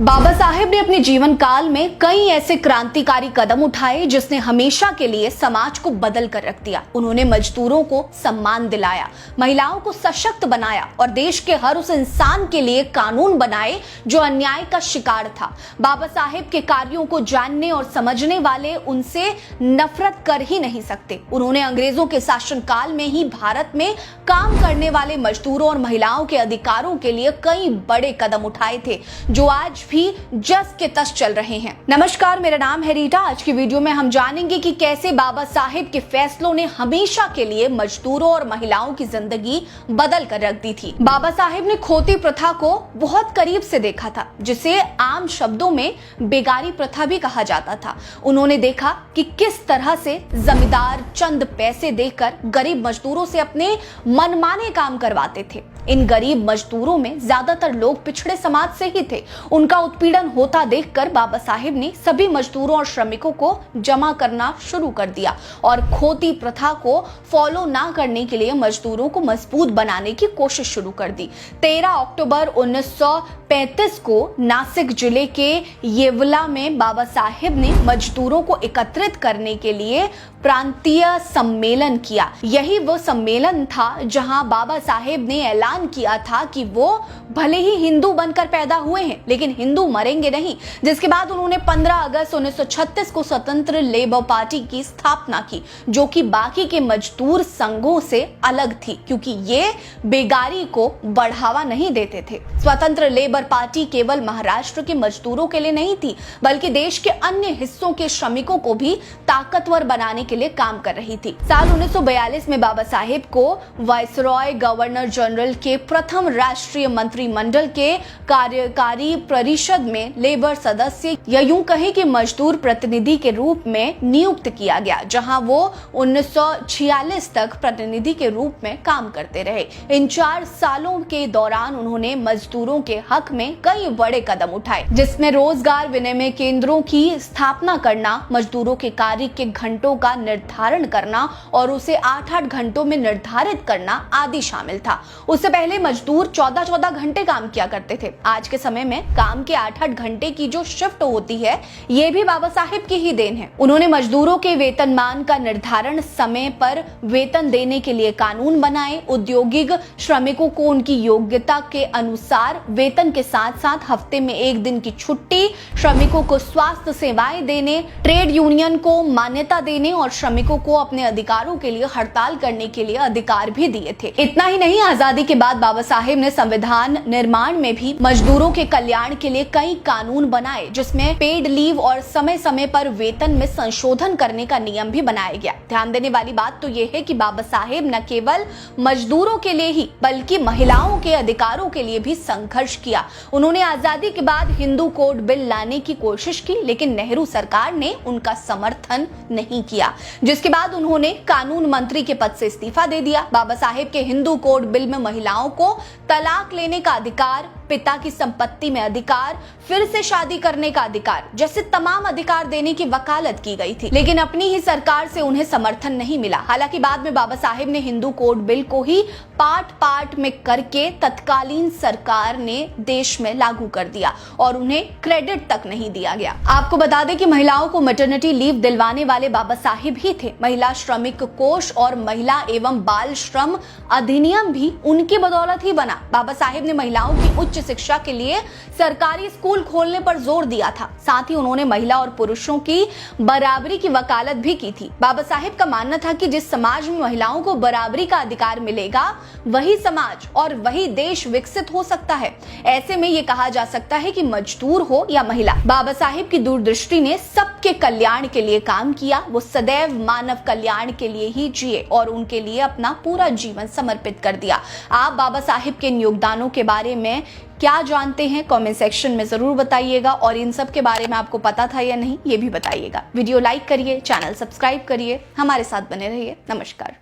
बाबा साहेब ने अपने जीवन काल में कई ऐसे क्रांतिकारी कदम उठाए जिसने हमेशा के लिए समाज को बदल कर रख दिया। उन्होंने मजदूरों को सम्मान दिलाया, महिलाओं को सशक्त बनाया और देश के हर उस इंसान के लिए कानून बनाए जो अन्याय का शिकार था। बाबा साहेब के कार्यों को जानने और समझने वाले उनसे नफरत कर ही नहीं सकते। उन्होंने अंग्रेजों के शासनकाल में ही भारत में काम करने वाले मजदूरों और महिलाओं के अधिकारों के लिए कई बड़े कदम उठाए थे जो आज भी जस के तस चल रहे हैं। नमस्कार, मेरा नाम है रीटा। आज की वीडियो में हम जानेंगे कि कैसे बाबा साहेब के फैसलों ने हमेशा के लिए मजदूरों और महिलाओं की जिंदगी बदल कर रख दी थी। बाबा साहेब ने खोती प्रथा को बहुत करीब से देखा था, जिसे आम शब्दों में बेगारी प्रथा भी कहा जाता था। उन्होंने देखा कि किस तरह से जमींदार चंद पैसे देकर गरीब मजदूरों से अपने मनमाने काम करवाते थे। इन गरीब मजदूरों में ज्यादातर लोग पिछड़े समाज से ही थे। उनका उत्पीड़न होता देखकर बाबा साहेब ने सभी मजदूरों और श्रमिकों को जमा करना शुरू कर दिया और खोती प्रथा को फॉलो ना करने के लिए मजदूरों को मजबूत बनाने की कोशिश शुरू कर दी। 13 अक्टूबर 1935 को नासिक जिले के येवला में बाबा साहेब ने मजदूरों को एकत्रित करने के लिए प्रांतीय सम्मेलन किया। यही वो सम्मेलन था जहां बाबा साहेब ने ऐलान किया था कि वो भले ही हिंदू बनकर पैदा हुए हैं लेकिन हिंदू मरेंगे नहीं। जिसके बाद उन्होंने 15 अगस्त 1936 को स्वतंत्र लेबर पार्टी की स्थापना की, जो कि बाकी के मजदूर संघों से अलग थी क्योंकि ये बेगारी को बढ़ावा नहीं देते थे। स्वतंत्र लेबर पार्टी केवल महाराष्ट्र के मजदूरों के लिए नहीं थी बल्कि देश के अन्य हिस्सों के श्रमिकों को भी ताकतवर बनाने के लिए काम कर रही थी। साल 1942 में बाबा साहेब को वायसरॉय गवर्नर जनरल के प्रथम राष्ट्रीय मंत्रिमंडल के कार्यकारी परिषद में लेबर सदस्य या यूं कहे कि मजदूर प्रतिनिधि के रूप में नियुक्त किया गया, जहां वो 1946 तक प्रतिनिधि के रूप में काम करते रहे। इन 4 सालों के दौरान उन्होंने मजदूरों के हक में कई बड़े कदम उठाए, जिसमें रोजगार विनिमय केंद्रों की स्थापना करना, मजदूरों के कार्य के घंटों का निर्धारण करना और उसे 8-8 घंटों में निर्धारित करना आदि शामिल था। उससे पहले मजदूर 14-14 घंटे काम किया करते थे। आज के समय में काम के 8-8 घंटे की जो शिफ्ट होती है, ये भी बाबा साहेब की ही देन है। उन्होंने मजदूरों के वेतनमान का निर्धारण, समय पर वेतन देने के लिए कानून बनाए, औद्योगिक श्रमिकों को उनकी योग्यता के अनुसार वेतन के साथ साथ हफ्ते में 1 दिन की छुट्टी, श्रमिकों को स्वास्थ्य सेवाएं देने, ट्रेड यूनियन को मान्यता देने और श्रमिकों को अपने अधिकारों के लिए हड़ताल करने के लिए अधिकार भी दिए थे। इतना ही नहीं, आजादी के बाद बाबा साहेब ने संविधान निर्माण में भी मजदूरों के कल्याण के लिए कई कानून बनाए, जिसमें पेड लीव और समय समय पर वेतन में संशोधन करने का नियम भी बनाया गया। ध्यान देने वाली बात तो यह है कि बाबा साहेब न केवल मजदूरों के लिए ही बल्कि महिलाओं के अधिकारों के लिए भी संघर्ष किया। उन्होंने आजादी के बाद हिंदू कोड बिल लाने की कोशिश की, लेकिन नेहरू सरकार ने उनका समर्थन नहीं किया, जिसके बाद उन्होंने कानून मंत्री के पद से इस्तीफा दे दिया। बाबा साहेब के हिंदू कोड बिल में महिलाओं को तलाक लेने का अधिकार, पिता की संपत्ति में अधिकार, फिर से शादी करने का अधिकार जैसे तमाम अधिकार देने की वकालत की गई थी, लेकिन अपनी ही सरकार से उन्हें समर्थन नहीं मिला। हालांकि बाद में बाबा साहेब ने हिंदू कोड बिल को ही पार्ट में करके तत्कालीन सरकार ने देश में लागू कर दिया और उन्हें क्रेडिट तक नहीं दिया गया। आपको बता दें कि महिलाओं को मैटरनिटी लीव दिलवाने वाले बाबा साहेब ही थे। महिला श्रमिक कोष और महिला एवं बाल श्रम अधिनियम भी उनकी बदौलत ही बना। बाबा साहेब ने महिलाओं की उच्च शिक्षा के लिए सरकारी स्कूल खोलने पर जोर दिया था। साथ ही उन्होंने महिला और पुरुषों की बराबरी की वकालत भी की थी। बाबा साहेब का मानना था कि जिस समाज में महिलाओं को बराबरी का अधिकार मिलेगा, वही समाज और वही देश विकसित हो सकता है। ऐसे में ये कहा जा सकता है कि मजदूर हो या महिला, बाबा साहेब की दूरदृष्टि ने सबके कल्याण के लिए काम किया। वो सदैव मानव कल्याण के लिए ही जिए और उनके लिए अपना पूरा जीवन समर्पित कर दिया। आप बाबा साहेब के योगदानों के बारे में क्या जानते हैं, कमेंट सेक्शन में जरूर बताइएगा और इन सब के बारे में आपको पता था या नहीं, ये भी बताइएगा। वीडियो लाइक करिए, चैनल सब्सक्राइब करिए, हमारे साथ बने रहिए। नमस्कार।